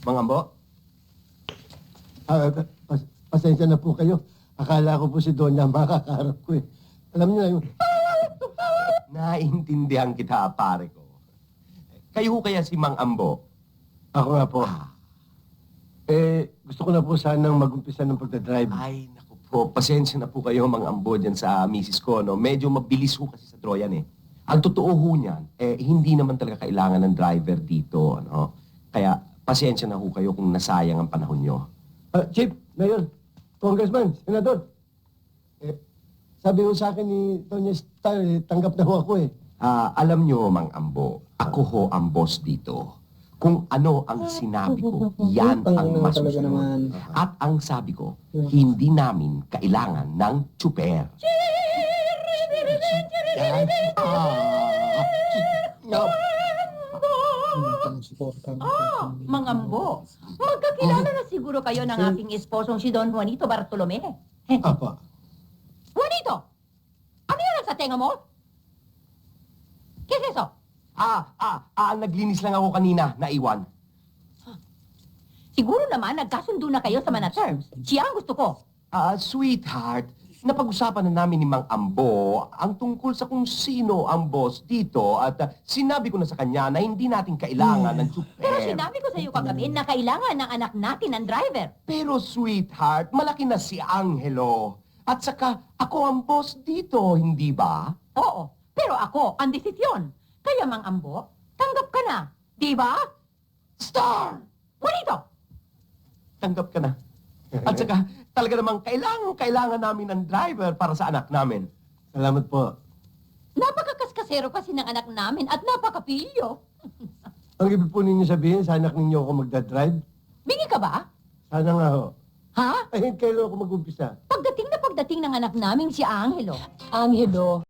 Mang Ambo? Pasensya na po kayo. Akala ko po si Donya makakaharap ko eh. Alam niyo na yung... Naintindihan kita, pare ko. Kayo ho kaya si Mang Ambo? Ako nga po. Gusto ko na po sanang mag-umpisa ng pagdadrive. Ay, naku po. Pasensya na po kayo, Mang Ambo, dyan sa misis ko, no? Medyo mabilis ho kasi sa Troyan, eh. Ang totoo ho niyan, hindi naman talaga kailangan ng driver dito, ano? Kaya, pasensya na ho kayo kung nasayang ang panahon nyo. Chief, Mayor, Congressman, Senador. Sabi ho sa akin ni Donya Star, tanggap na ho ako eh. Alam nyo, Mang Ambo, ako ho ang boss dito. Kung ano ang sinabi ko, yan ang masusunod. At ang sabi ko, hindi namin kailangan ng tsuper. Mang Ambo, magkakilala na siguro kayo ng aking esposong si Don Juanito Bartolome. Apa. Juanito! Ano yan sa tenga mo? ¿Qué es eso? Naglinis lang ako kanina, naiwan. Siguro naman nagkasundo na kayo sa mga terms. Siya ang gusto ko. Sweetheart, napag-usapan na namin ni Mang Ambo ang tungkol sa kung sino ang boss dito at sinabi ko na sa kanya na hindi natin kailangan ng tsuper. Pero sinabi ko sa iyo kagabi na kailangan ng anak natin ng driver. Pero sweetheart, malaki na si Angelo. At saka, ako ang boss dito, hindi ba? Oo, pero ako ang desisyon. Kaya Mang Ambo, tanggap ka na. Di ba? Star! Juanito! Tanggap ka na. At saka, talaga namang kailangan namin ng driver para sa anak namin. Salamat po. Napakakaskasero kasi ng anak namin at napakapilyo. Ang ibig po ninyo sabihin, sa anak ninyo ako magdadrive? Bingi ka ba? Sana nga ho. Ha? Ay, kailan ako mag-umpisa? Pagdating ng anak namin si Angelo. Angelo,